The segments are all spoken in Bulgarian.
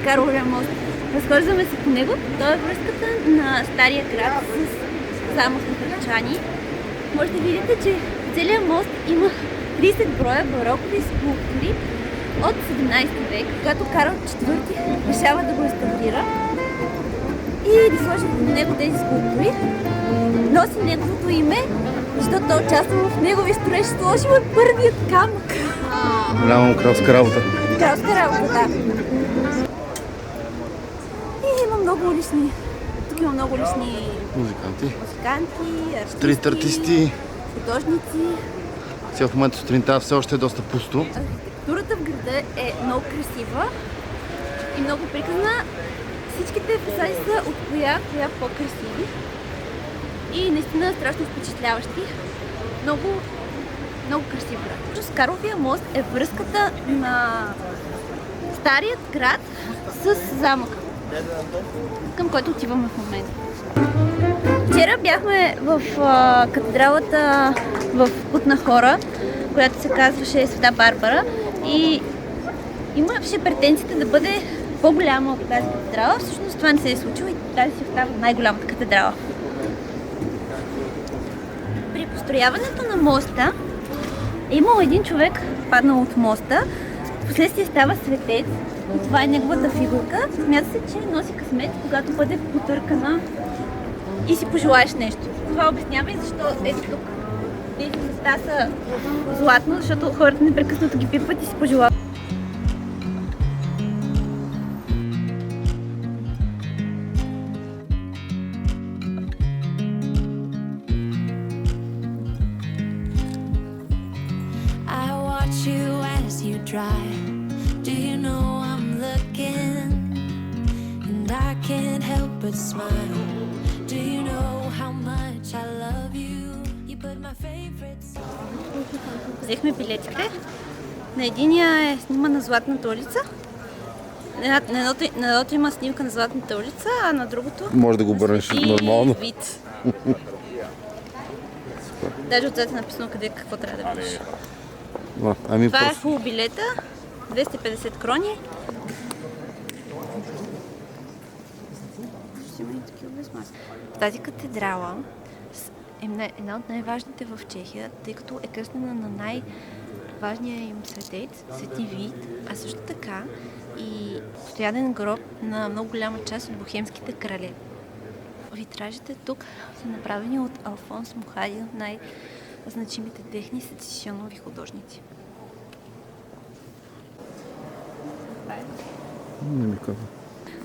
Карловия мост. Разхождаме се по него. Той е връзката на Стария град с замък на Хръчани. Може да видите, че целият мост има 30 броя барокови скулптури от 17 век, когато Карл IV решава да го реставрира и да сложи на него тези скулптури. Носи неговото име, защото той участва в неговия строеж, сложил е първият камък. Голяма кралска работа. Кралска работа, да. И има много улични. Тук има много улични Музиканти. Стрит артисти. Художници. Сега в момента сутринта все още е доста пусто. Архитектурата в града е много красива и много приказна. Всичките фасади са от коя по-красиви и наистина страшно впечатляващи. Много красив град. Карловия мост е връзката на старият град с замъка, към който отиваме в момента. Вчера бяхме в катедралата в Кутна Хора, която се казваше Света Барбара, и имаше претенцията да бъде по-голяма от тази катедрала. Всъщност това не се е случило и тази си остава най-голямата катедрала. При построяването на моста е имал един човек, паднал от моста, впоследствие става светец и това е неговата фигурка. Смята се, че носи късмет, когато бъде потъркана и си пожелаеш нещо. Това обяснява и защо ето тук тези места са златно, защото хората непрекъснато ги пипат и си пожелават. Do you know I'm looking and I can't help but smile? Do you know how much I love you? You put my favorite song. Взехме билетите. На единия е снимана Златната улица. На едното има снимка на Златната улица, а на другото Може да го обърнеш нормално. Вид. Даже отзад е написано къде какво трябва да видиш. Това е фул билета, 250 крони. Тази катедрала е една от най-важните в Чехия, тъй като е кръстена на най-важния им светец, Свети Вит, а също така и постоянен гроб на много голяма част от бохемските крале. Витражите тук са направени от Алфонс Мухадин, най-значимите техни сецесионови художници. Не ми казва.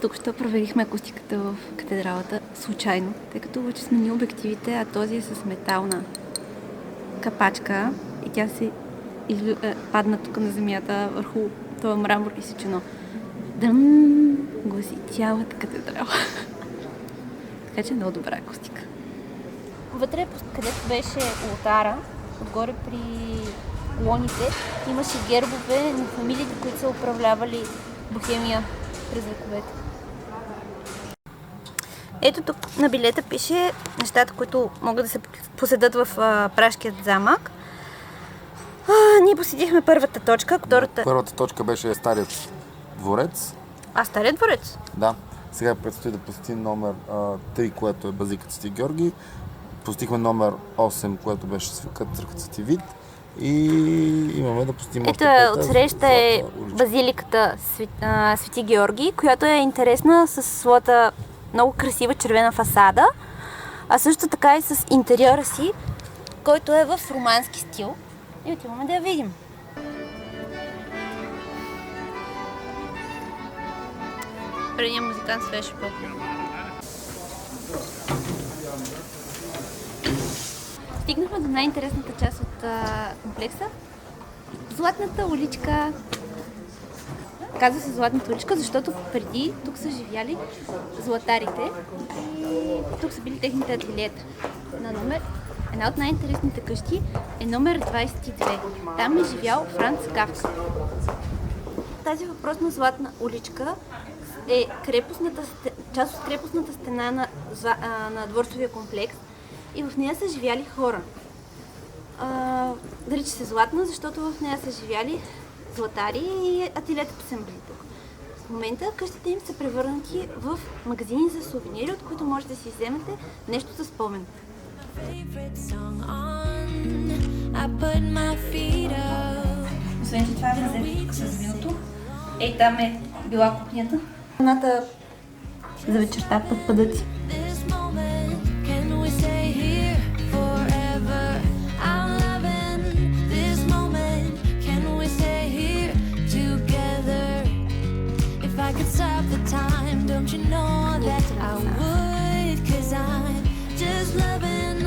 Тук ще проверихме акустиката в катедралата случайно, тъй като вече смени обективите, а този е с метална капачка и тя се падна тук на земята върху този мрамор и се чуно. Дъм гласи цялата катедрала. Така че е много добра акустика. Вътре, където беше олтара, отгоре при колоните, имаше гербове на фамилиите, които са управлявали Бохемия през вековете. Ето тук на билета пише нещата, които могат да се поседат в Пражкият замък. Ние посетихме първата точка. Първата точка беше Старият дворец. Старият дворец? Да. Сега предстои да посетим номер 3, което е Базиликата Свети Георги. Посетихме номер 8, което беше Църквата Свети Вит. И имаме да посетим още пета. Отсреща е Базиликата Свети Георги, която е интересна с своята много красива червена фасада, а също така и с интериора си, който е в романски стил. И отиваме да я видим. Предния музикант свеше по-хубаво. Стигнахме до най-интересната част от комплекса. Златната уличка. Казва се Златната уличка, защото преди тук са живяли златарите и тук са били техните ателиета. Една от най-интересните къщи е номер 22. Там е живял Франц Кафка. Тази въпросна Златна уличка е част от крепостната стена на дворцовия комплекс и в нея са живяли хора. Нарича се Златна, защото в нея са живяли златари и ателиетата са били тук. В момента къщите им са превърнати в магазини за сувенири, от които може да си вземете нещо за спомен. Favorite song on. I put my feet up. Освен, че това е мазетка с виното. Ей, там е била кухнята. Храната за вечерта пъдъци. This moment, can we stay here forever? I'm loving this moment. Can we stay here together? If I could stop the time, don't you know that I would? 'Cause I'm just loving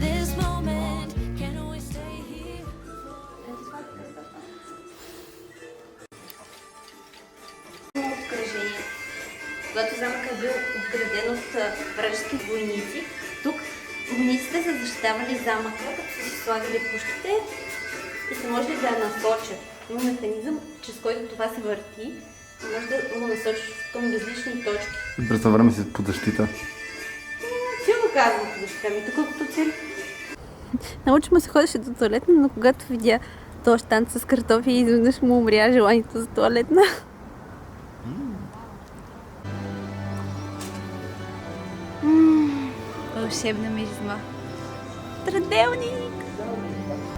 this moment. Can we stay here? Обкръжение. Когато замъкът е бил обграден от вражески войници, тук войниците са защитавали замъка, като са си слагали пушките и са можели да я насочат. Има механизъм, чрез който това се върти и може да го насочиш към различни точки. И през това време си под защита. Силно казвам по защита ми, тук като цели. Научи се ходеше до туалетна, но когато видя този щант с картофи, изведнъж му умря желанието за туалетна. Вълшебна миризма. Траделник!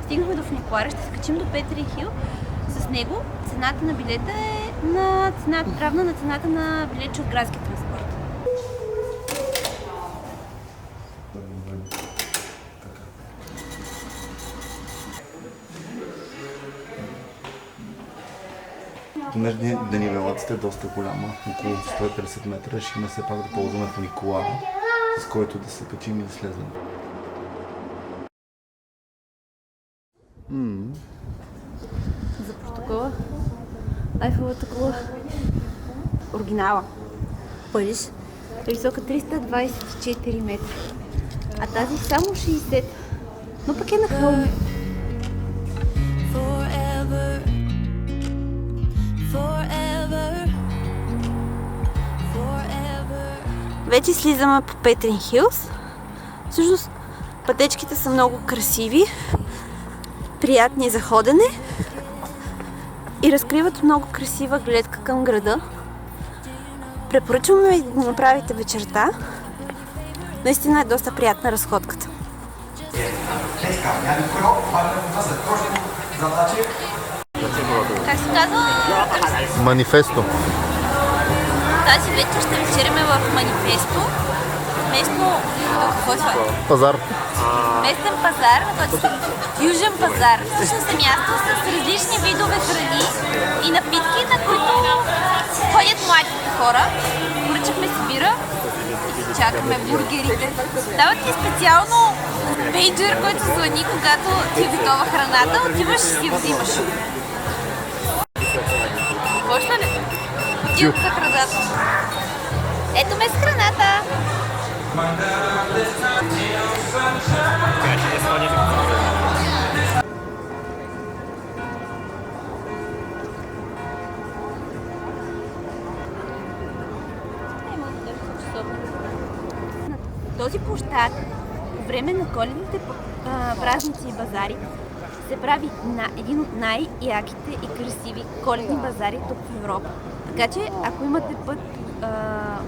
Стигнахме до фуникулара, ще се качим до Петри Хил. С него цената на билета е на цената, равна на цената на билет от градски транспорт. Понеже денивелацията е доста голяма, около 150 метра, решихме все пак да ползваме фуникулара, с който да се качим и да слезем. За протокола Айфеловата кула. Оригинала. Париж е висока 324 метра, а тази само 60. Но пък е на хълм. Forever, forever, forever. Вече слизаме по Петрин Хилс. Всъщност пътечките са много красиви, приятни за ходене и разкриват много красива гледка към града. Препоръчваме ви да го направите вечерта. Наистина е доста приятна разходката. Как се казва? Манифесто. Тази вечер ще вечеряме в Манифесто. Местно... Какво е това? Пазар. Местен пазар, Южен пазар. Всъщност е място с различни видове храни и напитки, на които ходят младите хора. Поръчахме си бира и си чакаме бургерите. Дават ти специално пейджер, който звъни, когато ти е готова храната. Отиваш и си я взимаш. Почна ли? Отивам за храната. Ето ме с храната. Този площад по време на коледните празници и базари се прави на един от най-яките и красиви коледни базари тук в Европа. Така че, ако имате път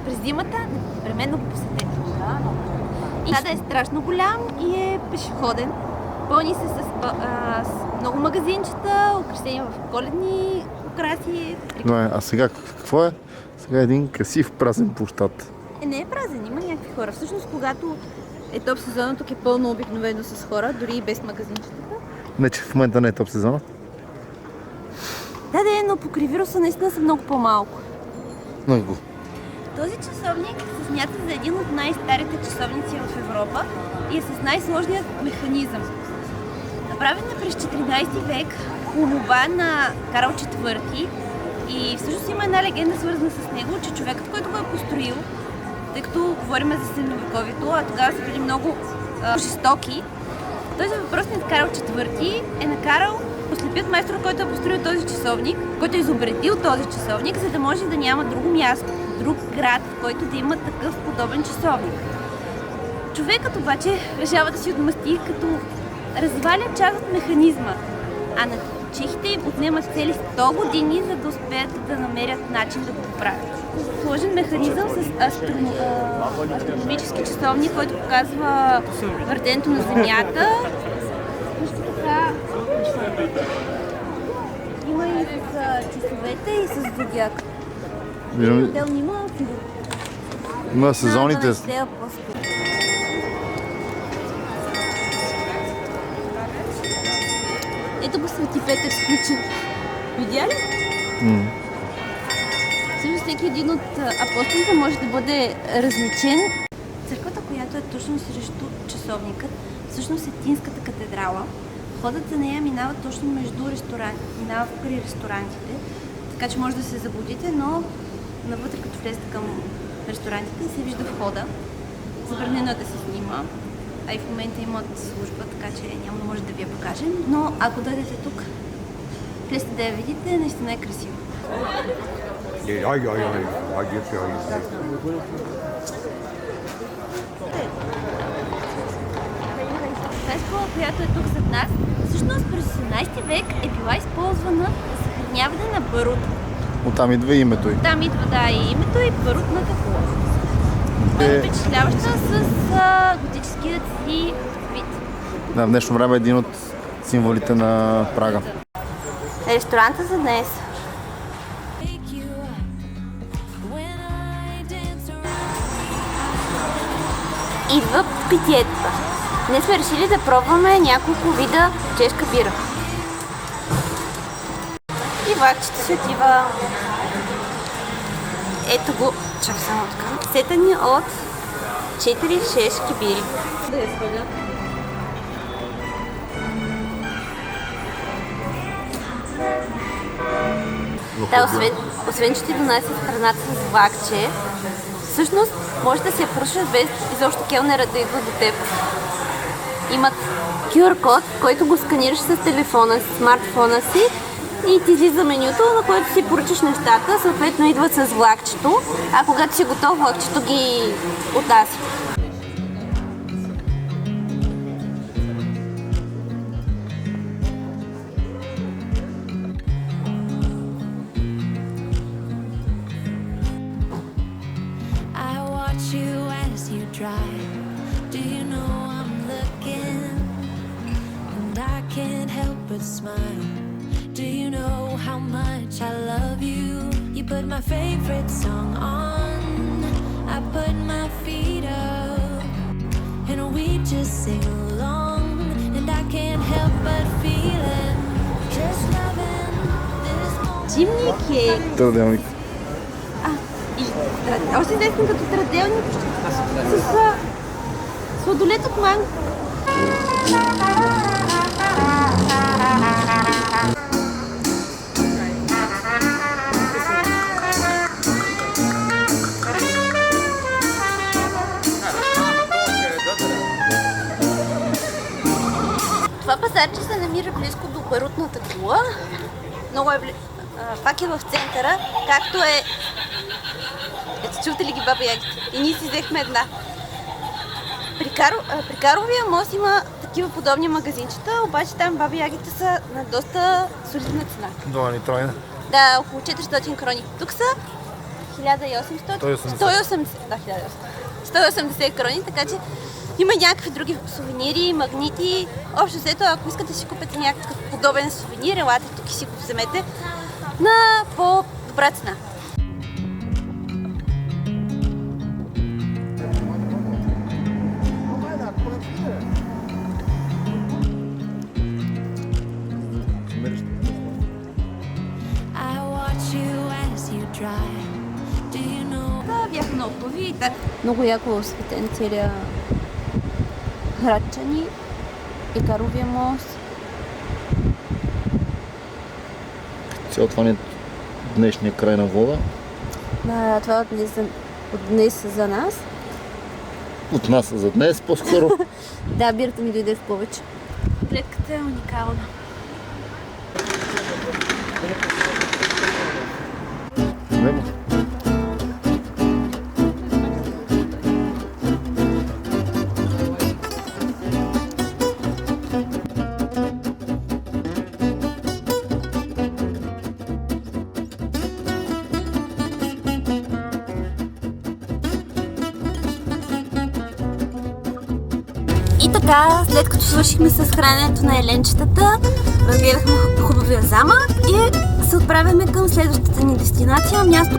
през зимата, непременно го посетете. Стадът е страшно голям и е пешеходен. Пълни се с много магазинчета, украсени в коледни украси. А сега какво е? Сега е един красив празен площад. Не е празен, има някакви хора. Всъщност, когато е топ сезона, тук е пълно обикновено с хора, дори и без магазинчетата. Не, че в момента не е топ сезона. Да, но покри вируса наистина са много по-малко. Много. Този часовник се смята за един от най-старите часовници в Европа и е с най-сложният механизъм. Направен е през 14 век по молба на Карл IV и всъщност има една легенда свързана с него, че човекът, който го е построил, тъй като говорим за средновековието, а тогава са били много жестоки, този въпросният Карл IV е накарал ослепят майстора, който е построил този часовник, който е изобретил този часовник, за да може да няма друго място, друг град, в който да има такъв подобен часовник. Човекът обаче решава да си отмъсти, като разваля част от механизма, а на Чехите им отнемат цели 100 години, за да успеят да намерят начин да го поправят. Сложен механизъм с астрономически часовник, който показва въртенето на Земята. Също така има и с часовете, и с зодиака. Отделно има Има сезоните. Ето го Свети Петър сключен. Видя ли? Всъщност всеки един от апостолите може да бъде различен. Църквата, която е точно срещу часовникът, всъщност е Тинската катедрала. Входът за нея минава точно между ресторанти, минава при ресторантите, така че може да се заблудите, но навътре като влезете към ресторантите се вижда входа. Забранено е да се снима, а и в момента имат служба, така че няма да може да ви я покажем, но ако дойдете тук, влезте да я видите, наистина е красиво. Феска, която е тук зад нас, всъщност през 18 век е била използвана за съхраняване на барут. Оттам идва името й. Там идва, да, и името и барутната кола. Впечатляваща с готическият си вид. Да, в днешно време е един от символите на Прага. Ресторанта за днес. Идва питиетата. Днес сме решили да пробваме няколко вида чешка бира. И влакчето си отива. Ето го. Чак само така. Сета ни от 4 чешки бири. Да я сваля. Да, освен че ти донасят храната с влакче, всъщност може да се я поръчаш без изобщо келнера да идва до теб. Имат QR код, който го сканираш с телефона, с смартфона си и ти излиза менюто, на което си поръчаш нещата, съответно идват с влакчето, а когато си готов, влакчето ги отнася. Do you know I'm looking and I can't help but smile? Do you know how much I love you? You put my favorite song on, I put my feet up and we just sing along and I can't help but feeling just loving this moment. Зимния кек. Траделник. Още известен като траделник с сладолет от манго. Това пазарче се намира близко до барутната кула. Много е пак е в центъра, както е. Ето, чувате ли ги баба ягите? И ние си взехме една. При Карловия мост има такива подобни магазинчета, обаче там баба ягите са на доста солидна цена. Долани тройна. Да, около 400 крони. Тук са 1800. 180. Да, 180 крони, така че има някакви други сувенири, магнити. Общо взето, ако искате да си купите някакъв подобен сувенир, елате тук и си го вземете на по-добра цена. Да, бяха много хубави и так. Много яко осветен целия Градчани и Карловия мост. Цял това е днешния край на вода. Да, това е от днес за нас. От нас за днес по-скоро. Да, бирата ми дойде в повече. Гледката е уникална. Небо. И така, след като свършихме с храненето на еленчетата, разгледахме хубавия замък и се отправяме към следващата ни дестинация, място